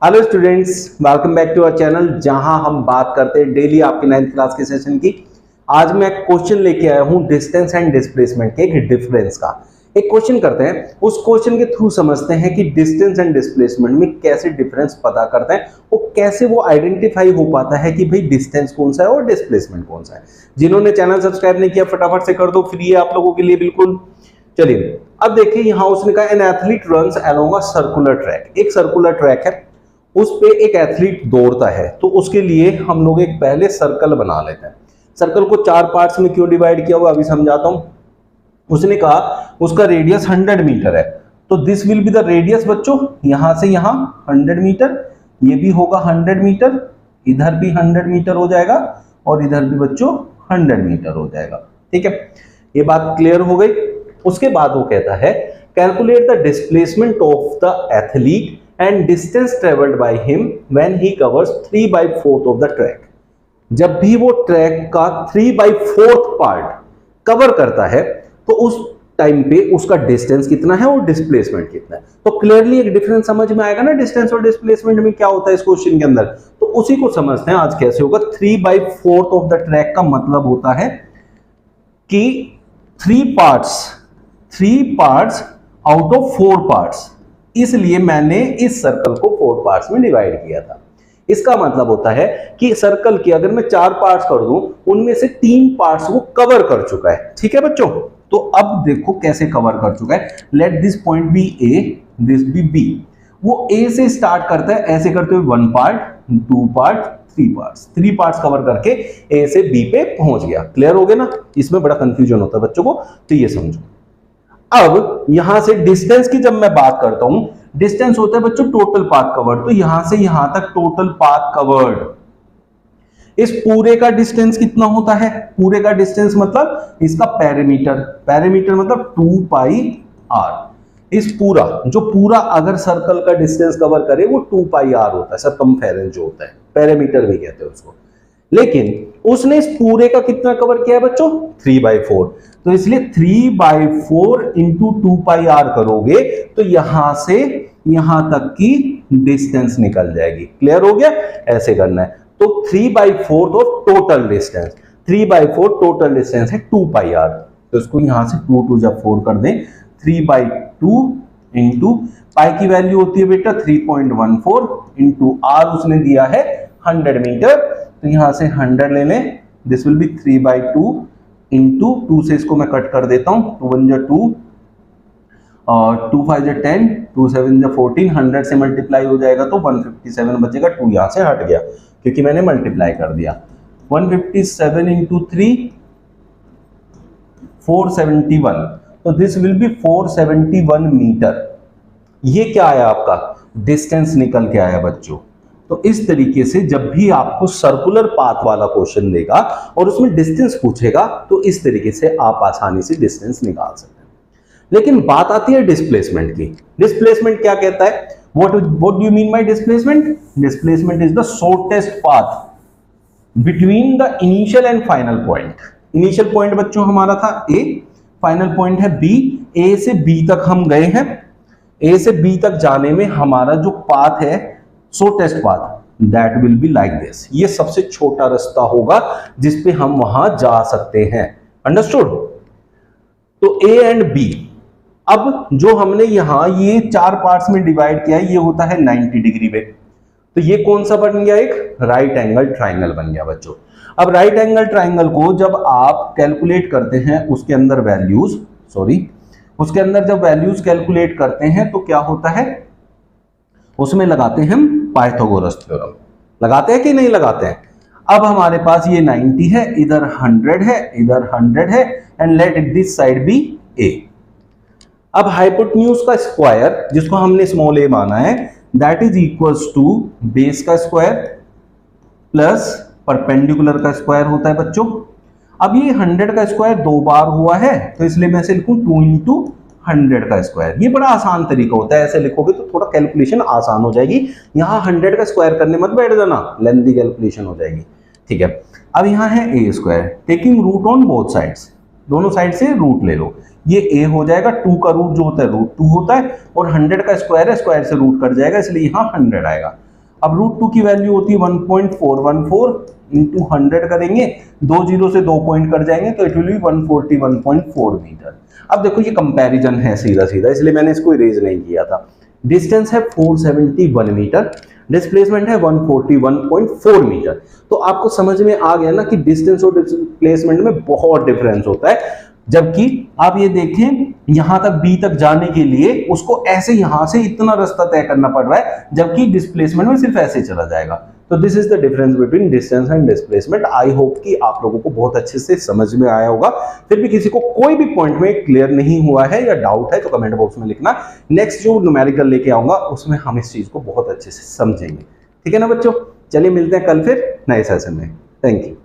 Hello students, welcome back to our channel जहां हम बात करते हैं डेली आपके 9th क्लास के सेशन की। आज मैं क्वेश्चन लेके आया हूं डिस्टेंस एंड डिस्प्लेसमेंट के एक डिफरेंस का। एक क्वेश्चन करते हैं, उस क्वेश्चन के थ्रू समझते हैं कि डिस्टेंस एंड डिस्प्लेसमेंट में कैसे डिफरेंस पता करते हैं और कैसे वो आइडेंटिफाई हो पाता है कि भाई डिस्टेंस कौन सा है और डिस्प्लेसमेंट कौन सा है। जिन्होंने चैनल सब्सक्राइब नहीं किया फटाफट से कर दो, फ्री है आप लोगों के लिए बिल्कुल। चलिए अब देखिए, यहां उसने कहा an athlete runs along a circular track. एक सर्कुलर ट्रैक है, उस पे एक एथलीट दौड़ता है, तो उसके लिए हम लोग एक पहले सर्कल बना लेते हैं। सर्कल को 4 पार्ट्स में क्यों डिवाइड किया हुआ अभी समझाता हूं। उसने कहा उसका रेडियस 100 मीटर है, तो this will be the radius बच्चों, यहां से यहां 100 मीटर, ये भी होगा 100 मीटर, इधर भी 100 मीटर हो जाएगा और इधर भी बच्चों 100 मीटर हो जाएगा। ठीक है, ये बात क्लियर हो गई। उसके बाद वो कहता है calculate the displacement of the athlete and distance traveled by him when he covers 3/4 of the track। जब भी वो ट्रैक का 3/4 पार्ट कवर करता है तो उस टाइम पे उसका डिस्टेंस कितना है और डिस्प्लेसमेंट कितना है। तो क्लियरली एक डिफरेंस समझ में आएगा ना, डिस्टेंस और डिस्प्लेसमेंट में क्या होता है इस क्वेश्चन के अंदर। तो उसी को समझते हैं आज कैसे होगा। 3/4 ऑफ द ट्रैक का मतलब होता है कि 3 पार्ट्स आउट ऑफ 4 पार्ट्स, इसलिए मैंने इस सर्कल को 4 पार्ट्स में डिवाइड किया था। इसका मतलब होता है कि सर्कल के अगर मैं 4 पार्ट्स कर दूं, उनमें से 3 पार्ट्स वो कवर कर चुका है। ठीक है बच्चों, तो अब देखो कैसे कवर कर चुका है। Let this point be A, this B B. वो ए से स्टार्ट करता है, ऐसे करते हुए 1 पार्ट, 2 पार्ट, 3 पार्ट्स कवर करके ए से बी पे पहुंच गया। क्लियर हो गया ना। इसमें बड़ा कंफ्यूजन होता है बच्चों को, तो ये समझो। अब यहां से डिस्टेंस की जब मैं बात करता हूं, डिस्टेंस होता है बच्चों टोटल पाथ कवर्ड। तो यहां से यहां तक टोटल पाथ कवर्ड, इस पूरे का डिस्टेंस कितना होता है। पूरे का डिस्टेंस मतलब इसका पेरीमीटर, पेरीमीटर मतलब 2 पाई आर। इस पूरा जो पूरा अगर सर्कल का डिस्टेंस कवर करे वो 2 पाई आर होता है, सरकमफेरेंस जो होता है, पेरीमीटर भी कहते हैं उसको। लेकिन उसने इस पूरे का कितना कवर किया है बच्चों, 3/4। तो इसलिए 3/4 इंटू 2 पाई आर करोगे तो यहां से यहां तक की डिस्टेंस निकल जाएगी। क्लियर हो गया, ऐसे करना है। तो 3/4 और टोटल डिस्टेंस, 3/4 टोटल डिस्टेंस है 2 पाई आर। तो इसको यहां से 2 जब 4 कर दें, 3/2 इंटू पाई की वैल्यू होती है बेटा 3.14 इंटू आर उसने दिया है 100 मीटर। तो यहां से 100 ले लें, दिस विल बी 3/2 इंटू 2 से इसको मैं कट कर देता हूं, 2 1 जा 2 और 2 5 जा 10, 2 7 जा 14, 100 से मल्टीप्लाई हो जाएगा तो 157 बचेगा। 2 यहां से हट गया क्योंकि मैंने मल्टीप्लाई कर दिया। 157 इंटू 3 471, तो दिस विल बी 471 मीटर। ये क्या आया आपका डिस्टेंस निकल के आया बच्चों। तो इस तरीके से जब भी आपको सर्कुलर पाथ वाला क्वेश्चन देगा और उसमें डिस्टेंस पूछेगा तो इस तरीके से आप आसानी से डिस्टेंस निकाल सकते हैं। लेकिन बात आती है डिस्प्लेसमेंट की। डिस्प्लेसमेंट क्या कहता है, what do you mean by displacement. Displacement is the shortest path between the initial and final point. Initial point बच्चों हमारा था ए, फाइनल पॉइंट है बी। ए से बी तक हम गए हैं, ए से बी तक जाने में हमारा जो पाथ है, shortest path, that will be like this. ये सबसे छोटा रास्ता होगा जिसपे हम वहां जा सकते हैं। अंडरस्टूड। तो ए एंड बी, अब जो हमने यहां ये 4 पार्ट्स में डिवाइड किया है, ये होता है 90 डिग्री पे। तो ये कौन सा बन गया, एक राइट एंगल ट्राइंगल बन गया बच्चों। अब राइट एंगल ट्राइंगल को जब आप कैलकुलेट करते हैं उसके अंदर वैल्यूज, उसके अंदर जब वैल्यूज कैलकुलेट करते हैं तो क्या होता है, उसमें लगाते हैं हम पाइथागोरस थ्योरम। लगाते हैं कि नहीं लगाते हैं। अब हमारे पास ये 90 है, इधर 100 है, इधर 100 है, and let it this side be A. अब हाइपोटेन्यूज का स्क्वायर जिसको हमने स्मॉल ए माना है, that is equals to base का स्क्वायर प्लस परपेंडिकुलर का स्क्वायर होता है बच्चों। अब ये 100 का स्क्वायर 2 बार हुआ है, तो इसलिए मैं इसे लिखूं 2 इंटू 100 का स्क्वायर। ये बड़ा आसान तरीका होता है, ऐसे लिखोगे तो थोड़ा कैलकुलेशन आसान हो जाएगी। यहाँ 100 का स्क्वायर करने मत बैठ जाना, लेंथी कैलकुलेशन हो जाएगी। ठीक है, अब यहाँ है A square, taking root on both sides, दोनों साइड से रूट ले लो। ये ए हो जाएगा, 2 का रूट जो होता है रूट 2 होता है, और 100 का स्क्वायर है, स्क्वायर से रूट कट जाएगा इसलिए यहाँ 100 आएगा। अब √2 की वैल्यू होती है 1.414 इंटू 100 करेंगे, 2 जीरो से 2 पॉइंट कट जाएंगे तो इट विल बी 141.4 मीटर। अब देखो ये कंपैरिजन है सीधा सीधा, इसलिए मैंने इसको इरेज नहीं किया था। डिस्टेंस है 471 मीटर, डिस्प्लेसमेंट है 141.4 मीटर। तो आपको समझ में आ गया ना कि डिस्टेंस और डिस्प्लेसमेंट में बहुत डिफरेंस होता है। जबकि आप ये देखें यहां तक बी तक जाने के लिए उसको ऐसे यहां से इतना रास्ता तय करना पड़ रहा है, जबकि डिस्प्लेसमेंट में सिर्फ ऐसे चला जाएगा। तो this is the difference between distance and displacement. I hope कि आप लोगों को बहुत अच्छे से समझ में आया होगा। फिर भी किसी को कोई भी पॉइंट में क्लियर नहीं हुआ है या डाउट है तो कमेंट बॉक्स में लिखना। नेक्स्ट जो न्यूमेरिकल लेके आऊंगा उसमें हम इस चीज को बहुत अच्छे से समझेंगे। ठीक है ना बच्चों, चलिए मिलते हैं कल फिर नए सेशन में। Thank you.